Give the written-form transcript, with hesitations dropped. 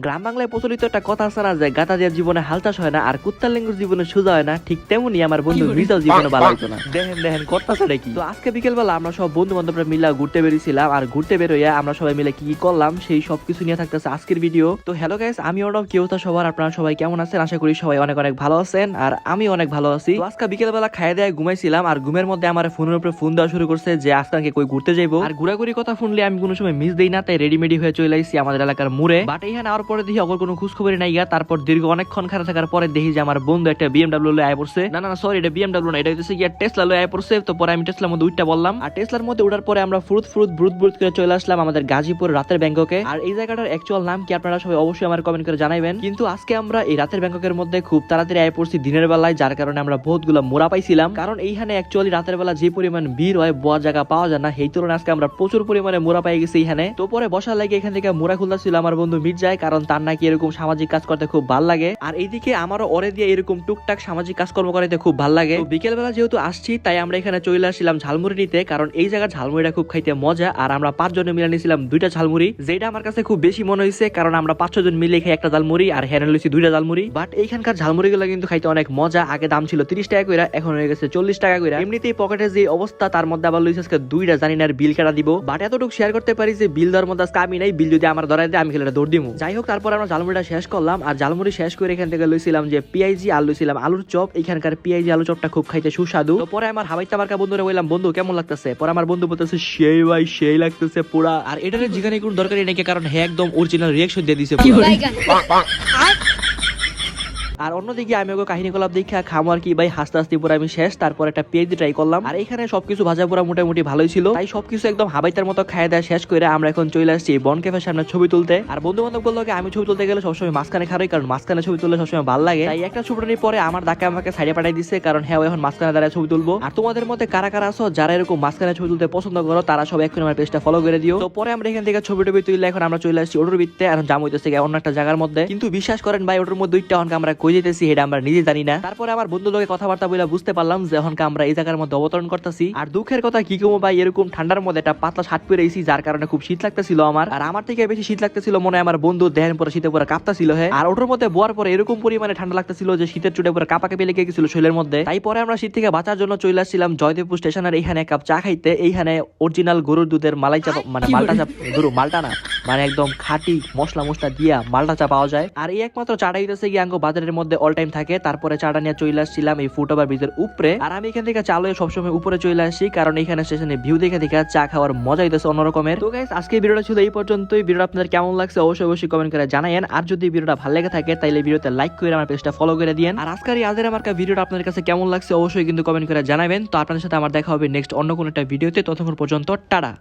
গ্রাম বাংলায় প্রচলিত একটা কথা আছে না যে গাতা দিয়ে জীবনে হাল চাষ হয় না আর কুত্তার লেঙ্গুর জীবনে সোজা হয় না, ঠিক তেমনি আমার বন্ধু মিজাও জীবনে ভালো হইতো না। দেখেন দেখেন করতেছে নাকি। তো আজকে বিকেল বেলা আমরা সব বন্ধু বান্ধবরা মিলে ঘুরতে বেরিয়েছিলাম, আর ঘুরতে বেরোইয়া আমরা সবাই মিলে কি কি করলাম সেই সবকিছু নিয়ে থাকতেছে আজকের ভিডিও। তো হ্যালো গাইস, আমি ওরকম কেউ তা সবার, আপনারা সবাই কেমন আছেন? আশা করি সবাই অনেক অনেক ভালো আছেন, আর আমি অনেক ভালো আছি। তো আজকে বিকেল বেলা খাইয়ে দেয় ঘুমাইছিলাম, আর ঘুমের মধ্যে আমার ফোনের উপরে ফোন দেওয়া শুরু করছে যে আজকে কই ঘুরতে যাইবো। আর ঘুরাঘুরি কথা শুনলে আমি কোনো সময় মিস দেই না, তাই রেডিমেডি হয়ে চলে আইছি আমাদের এলাকার মোড়ে। বাট এখানে আর পরে দেখি অগর কোনো খোঁজ খবরই নাই গা। তারপর দীর্ঘ অনেকক্ষণ খারাপ থাকার পরে দেখি যে আমার বন্ধু একটা বিএমডব্লিউ লয়ে আয় পড়ছে। না না সরি, এটা বিএমডব্লিউ না, এটা হচ্ছে গিয়া টেসলা লয়ে আয় পড়ছে। তো পরে আমি টেসলার মধ্যে উঠটা বললাম, আর টেসলার মধ্যে উঠার পরে আমরা ব্রুত করে চলে আসলাম আমাদের গাজীপুর রাতের ব্যাংককে। আর এই জায়গাটার অ্যাকচুয়াল নাম কি আপনারা সবাই অবশ্যই আমার কমেন্ট করে জানাবেন। কিন্তু আজকে আমরা এই রাতের ব্যাংককের মধ্যে খুব তাড়াতাড়ি আয় পড়ছি দিনের বেলায়, যার কারণে আমরা বহুতগুলো মোড়া পাইছিলাম। কারণ এইখানে অ্যাকচুয়ালি রাতের বেলা যে পরিমাণ ভিড় হয় বড় জায়গা পাওয়া যায় না, সেই তুলনায় আজকে আমরা প্রচুর পরিমাণে মোড়া পাই গেছি এখানে। তো পরে বসার লাগে এখান থেকে মোড়া খুলতেছিল আমার বন্ধু মির্জায়, কারণ তার নাকি এরকম সামাজিক কাজ করতে খুব ভালো লাগে। আর এইদিকে আমারও ওরে দিয়ে এরকম টুকটাক সামাজিক কাজকর্ম করাইতে খুব ভালো লাগে। বিকেল বেলা যেহেতু আসছি তাই আমরা এখানে চলে আসছিলাম ঝালমুড়ি নিতে, কারণ এই জায়গার ঝালমুড়িটা খুব খাইতে মজা। আর আমরা 5 জনে মিলে নিয়েছিলাম 2টা ঝালমুড়ি, যেটা আমার কাছে খুব বেশি মনে হয়েছে, কারণ আমরা 5-6 জন মিলে খাই একটা ঝালমুড়ি, আর হ্যাঁ লইছি 2টা ঝালমুড়ি। বাট এইখানকার ঝালমুড়ি গুলো কিন্তু খাইতে অনেক মজা। আগে দাম ছিল 30 টাকা করে, এখন হয়ে গেছে 40 টাকা করে। এমনিতেই পকেটে যে অবস্থা, তার মধ্যে আবার লইছে আজকে 2টা, জানি না আর বিল কাটা দিব। বাট এতটুকু শেয়ার করতে পারি যে বিল দেওয়ার মধ্যে আজকে আমি নাই, বিল যদি আমার ধরাই দেয় আমি খেলে দৌড় দিব। যাই হোক, তারপর আমরা ঝালমুড়িটা শেষ করলাম, আর ঝালমুড়ি শেষ করে এখান থেকে লইছিলাম যে পিআইজি আর লইছিলাম আলুর চপ। এখানকার পিআইজি আলু চপটা খুব খাইতে সুস্বাদু। তো পরে আমার হাবাইতে আমার বন্ধুরে বললাম, বন্ধু কেমন লাগতেছে? পরে আমার বন্ধু বলতেছে সেই ভাই সেই লাগতেছে পুরা। আর এটারে জিগানি কোনো দরকারই নাকি, কারণ হ্যাঁ একদম অরিজিনাল রিয়াকশন দিয়ে দিছে। আর অন্যদিকে আমি ওকে কাহিনী কলাপ দেখা খামো আর কি ভাই, হাসতে হাসতে পুরো আমি শেষ। তারপর একটা পেঁয়াজি ট্রাই করলাম, আর এখানে সবকিছু ভাজা পুরা মোটামুটি ভালোই ছিল, তাই সবকিছু একদম হাবাইতার মতো খাইয়ে দেওয়া শেষ করে আমরা এখন চলে আসছি বন ক্যাফের সামনে ছবি তুলতে। আর বন্ধু বান্ধব বললো আমি ছবি তুলতে গেলে সবসময় মাঝখানে খারাই, কারণ মাঝখানে ছবি তুললে সবসময় ভালো লাগে। তাই একটা ছবিটার পরে আমার ডাকে আমাকে সাইডে পাঠাই দিচ্ছে, কারণ হ্যাঁ এখন মাঝখানে দাঁড়ায় ছবি তুলবো। আর তোমাদের মধ্যে কারা কারা আছো যারা এরকম মাঝখানে ছবি তুলতে পছন্দ করো, তারা সব এখন আমার পেজটা ফলো করে দিও। তো পরে আমরা এখান থেকে ছবি টবি তুললে এখন আমরা চলে আসছি ওটার ভিত্তে, এখন জাম হইতেছে অন্য একটা জায়গার মধ্যে। কিন্তু বিশ্বাস করেন ভাই, ওটার মধ্যে দুইটা অনকে আমরা কই যেতেছি এটা আমরা নিজে জানি না। তারপরে আমার বন্ধুর লোকে কথাবার্তা বলে বুঝতে পারলাম যে এখন আমরা এই জায়গার মধ্যে অবতরণ করতেছি। আর দুঃখের কথা কি কমো ভাই, এরকম ঠান্ডার মধ্যে একটা পাতলা শার্ট পরে এসেছি, যার কারণে খুব শীত লাগতেছিল আমার। আর আমার থেকে বেশি শীত লাগতেছিল মনে হয় আমার বন্ধু, দেহের পরে শীতে পরে কাঁপতাছিল। হ্যাঁ, আর ওটার মধ্যে বোয়ার পরে এরকম পরিমাণে ঠান্ডা লাগতেছিল যে শীতের চুটে পরে কাঁপাকে লেগে গেছিল শরীরের মধ্যে। তাই পরে আমরা শীত থেকে বাঁচার জন্য চলে আসছিলাম জয়দেবপুর স্টেশনের এইখানে এক কাপ চা খাইতে। এইখানে অরিজিনাল গরুর দুধের মালাই চা, মানে মালটা চা, গরু মালটা না, মানে একদম খাঁটি মশলা দিয়া মালটা চা পাওয়া যায়। আর এই একমাত্র চাটা হইতেছে গিয়ে আঙ্গো বাজারের মধ্যে অল টাইম থাকে। তারপরে চাটা নিয়ে চলে আসছিলাম এই ফুটওভার ব্রিজের উপরে। আর আমি এখান থেকে চালয়ে সবসময় উপরে চলে আসি, কারণ এখানে স্টেশনে ভিউ দেখে চা খাওয়ার মজা হইতেছে অন্যরকমের। তো গাইস, আজকের ভিডিওটা ছিল এই পর্যন্তই। ভিডিওটা আপনাদের কেমন লাগছে অবশ্যই কমেন্ট করে জানায়েন। আর যদি ভিডিওটা ভালো লেগে থাকে তাহলে ভিডিওতে লাইক করে আমার পেজটা ফলো করে দিয়েন। আর আজকের এই আজের আমার ভিডিওটা আপনাদের কাছে কেমন লাগছে অবশ্যই কিন্তু কমেন্ট করে জানাবেন। তো আপনাদের সাথে আমার দেখা হবে নেক্সট অন্য কোনো একটা ভিডিওতে। ততক্ষণ পর্যন্ত টাটা।